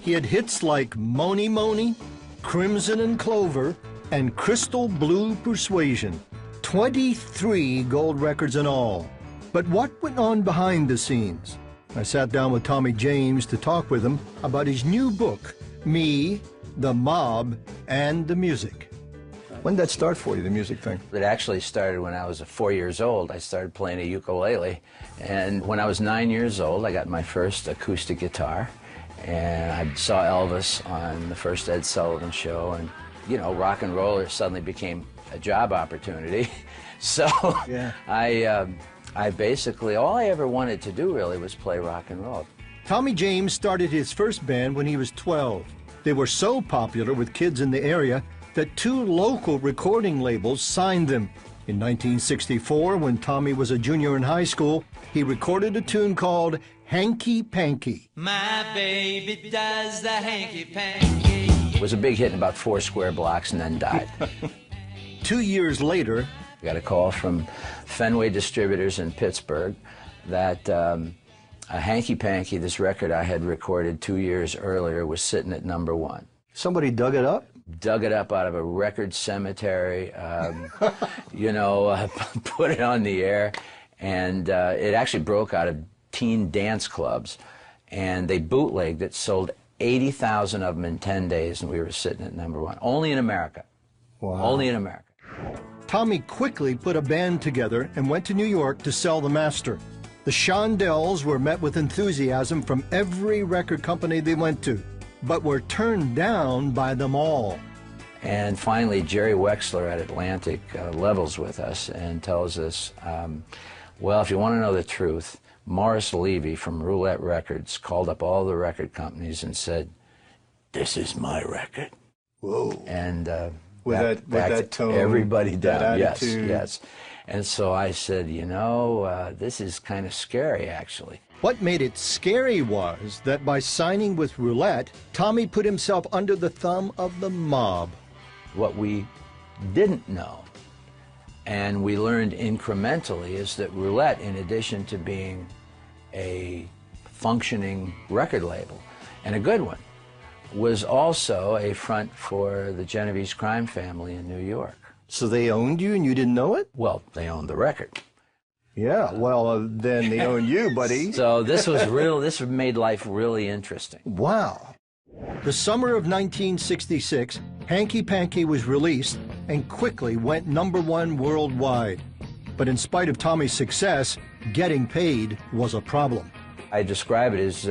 He had hits like Mony Mony, Crimson and Clover, and Crystal Blue Persuasion. 23 gold records in all. But what went on behind the scenes? I sat down with Tommy James to talk with him about his new book, Me, the Mob, and the Music. When did that start for you, the music thing? It actually started when I was 4 years old. I started playing a ukulele. And when I was 9 years old, I got my first acoustic guitar. And I saw Elvis on the first Ed Sullivan Show. And, you know, rock and roll suddenly became a job opportunity. So yeah. I basically, all I ever wanted to do really was play rock and roll. Tommy James started his first band when he was 12. They were so popular with kids in the area that 2 local recording labels signed them. In 1964, when Tommy was a junior in high school, he recorded a tune called Hanky Panky. My baby does the hanky panky. It was a big hit in about 4 square blocks and then died. 2 years later, I got a call from Fenway Distributors in Pittsburgh that a Hanky Panky, this record I had recorded 2 years earlier, was sitting at #1. somebody dug it up? Dug it up out of a record cemetery, you know, put it on the air, and it actually broke out of teen dance clubs, and they bootlegged it, sold 80,000 of them in 10 days, and we were sitting at #1. Only in America. Wow. Only in America. Tommy quickly put a band together and went to New York to sell the master. The Shondells were met with enthusiasm from every record company they went to, but were turned down by them all. And finally, Jerry Wexler at Atlantic levels with us and tells us, well, if you want to know the truth, Morris Levy from Roulette Records called up all the record companies and said, "This is my record." Whoa. And with that tone, everybody that down. Yes, attitude. yes. And so I said, you know, this is kind of scary, actually. What made it scary was that by signing with Roulette, Tommy put himself under the thumb of the mob. What we didn't know, and we learned incrementally, is that Roulette, in addition to being a functioning record label, and a good one, was also a front for the Genovese crime family in New York. So they owned you and you didn't know it? Well, they owned the record. Yeah, well, then they own you, buddy. So this was real, this made life really interesting. Wow. The summer of 1966, Hanky Panky was released and quickly went #1 worldwide. But in spite of Tommy's success, getting paid was a problem. I describe it as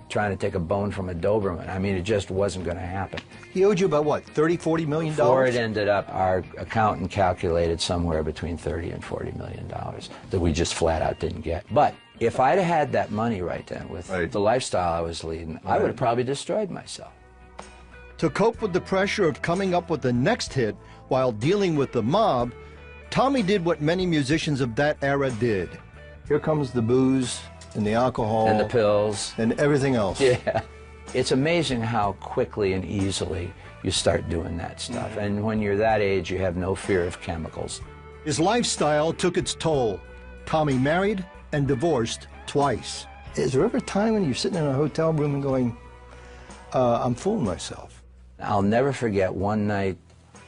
trying to take a bone from a Doberman. I mean, it just wasn't going to happen. He owed you about what, $30–40 million? Before it ended up, our accountant calculated somewhere between $30 and $40 million that we just flat out didn't get. But if I'd have had that money right then with the lifestyle I was leading, I would have probably destroyed myself. To cope with the pressure of coming up with the next hit while dealing with the mob, Tommy did what many musicians of that era did. Here comes the booze and the alcohol. And the pills. And everything else. Yeah. It's amazing how quickly and easily you start doing that stuff. And when you're that age, you have no fear of chemicals. His lifestyle took its toll. Tommy married and divorced twice. Is there ever a time when you're sitting in a hotel room and going, I'm fooling myself? I'll never forget one night,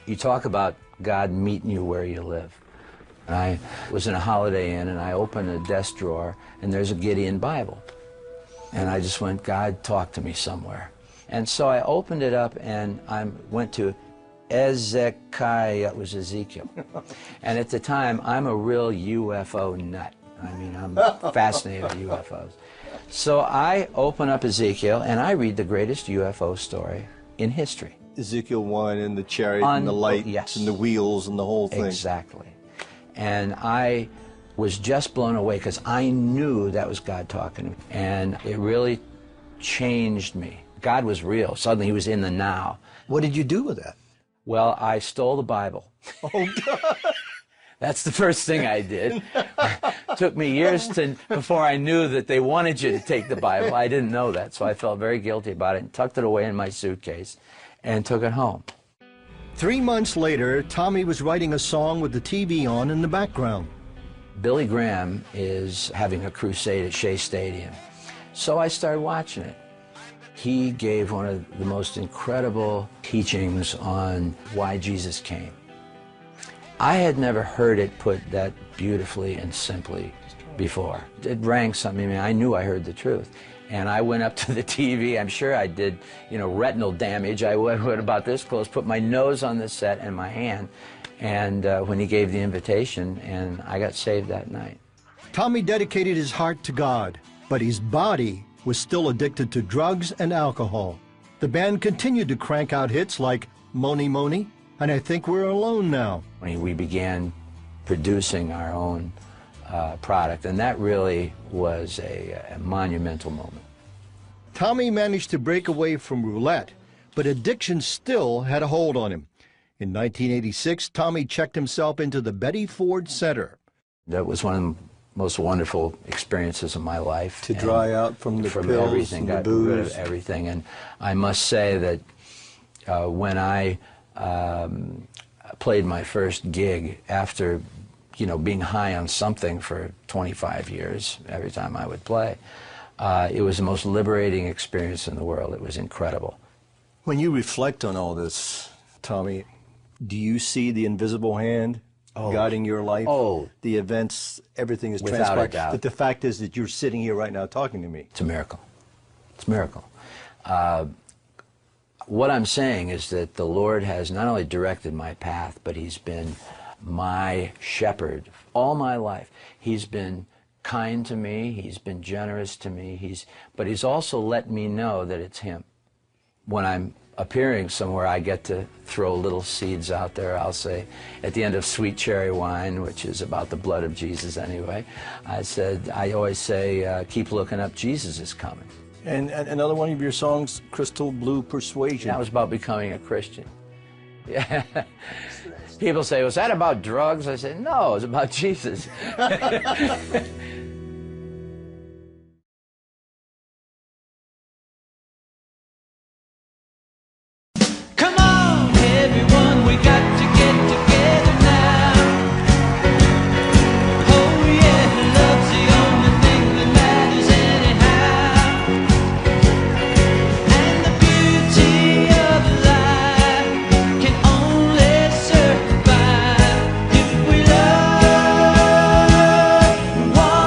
you talk about God meeting you where you live. I was in a Holiday Inn and I opened a desk drawer and there's a Gideon Bible. And I just went, God, talk to me somewhere. And so I opened it up and I went to Ezekiah, it was Ezekiel. And at the time, I'm a real UFO nut. I mean, I'm fascinated with UFOs. So I open up Ezekiel and I read the greatest UFO story in history. Ezekiel 1 and the chariot and the lights yes. and the wheels and the whole thing. Exactly. And I was just blown away because I knew that was God talking to me. And it really changed me. God was real. Suddenly he was in the now. What did you do with that? Well, I stole the Bible. Oh, God. That's the first thing I did. Took me years before I knew that they wanted you to take the Bible. I didn't know that, so I felt very guilty about it and tucked it away in my suitcase and took it home. 3 months later, Tommy was writing a song with the TV on in the background. Billy Graham is having a crusade at Shea Stadium. So I started watching it. He gave one of the most incredible teachings on why Jesus came. I had never heard it put that beautifully and simply before. It rang something. I mean, I knew I heard the truth. And I went up to the TV. I'm sure I did, retinal damage. I went about this close, put my nose on the set and my hand, and when he gave the invitation, and I got saved that night. Tommy dedicated his heart to God, but his body was still addicted to drugs and alcohol. The band continued to crank out hits like Mony Mony and I Think We're Alone Now. We began producing our own product, and that really was a monumental moment. Tommy managed to break away from roulette, but addiction still had a hold on him. In 1986, Tommy checked himself into the Betty Ford Center. That was one of the most wonderful experiences of my life. To dry out from the pills everything, and the got booze. rid of everything. And I must say that when I played my first gig after being high on something for 25 years, every time I would play, it was the most liberating experience in the world. It was incredible. When you reflect on all this, Tommy, do you see the invisible hand guiding your life? Oh. The events, everything is Without transpired. a doubt. But the fact is that you're sitting here right now talking to me. It's a miracle. It's a miracle. What I'm saying is that the Lord has not only directed my path, but He's been my shepherd all my life. He's been kind to me. He's been generous to me. But He's also let me know that it's Him. When I'm appearing somewhere, I get to throw little seeds out there. I'll say, at the end of Sweet Cherry Wine, which is about the blood of Jesus anyway, I always say, keep looking up, Jesus is coming. And another one of your songs, Crystal Blue Persuasion. That was about becoming a Christian. Yeah. People say, was that about drugs? I said, no, it was about Jesus. Come on, everyone, we got to get together now. Oh yeah, love's the only thing that matters anyhow. And the beauty of life can only survive if we love one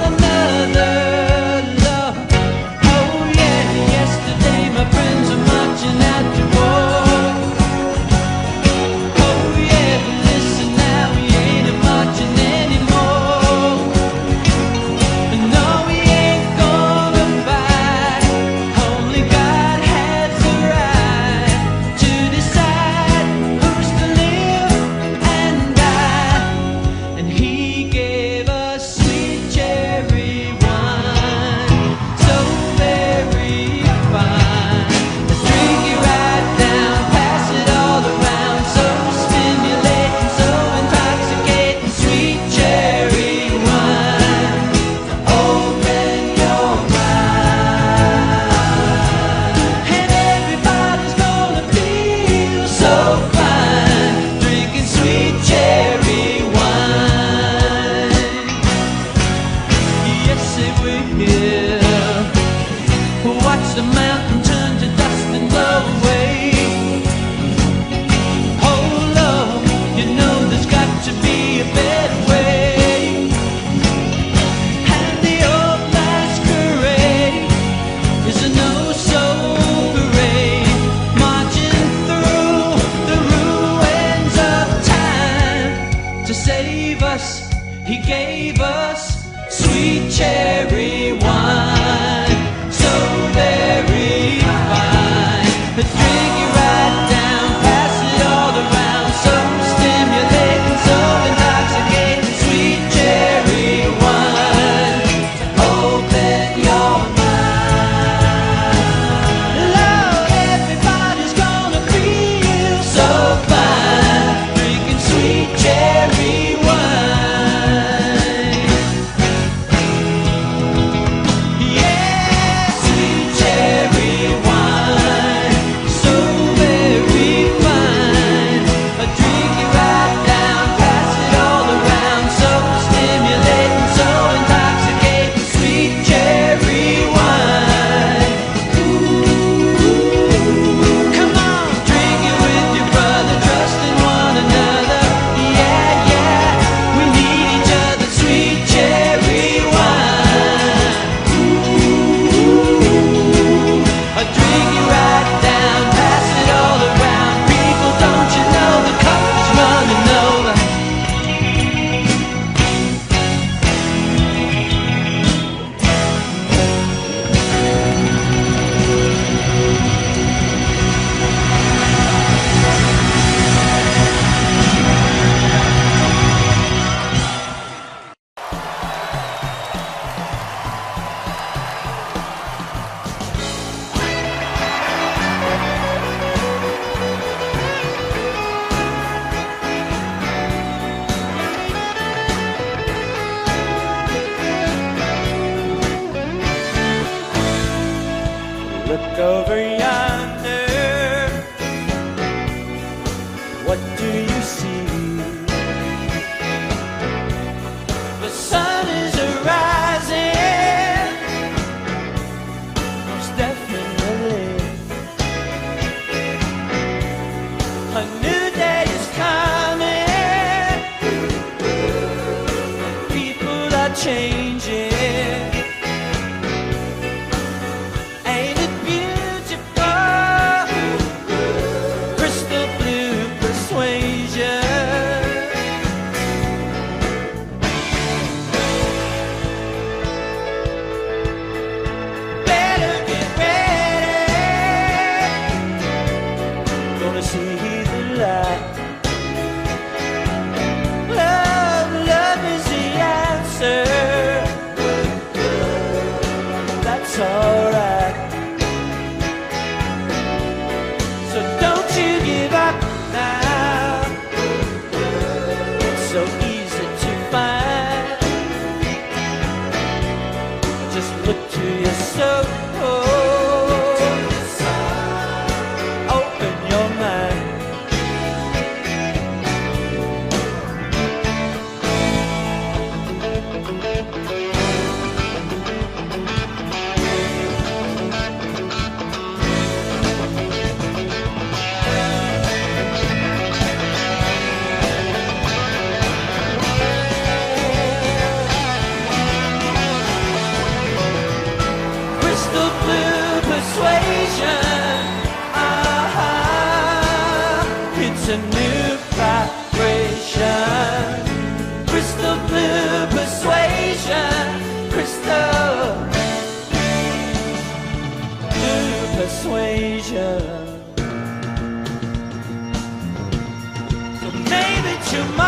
your mind.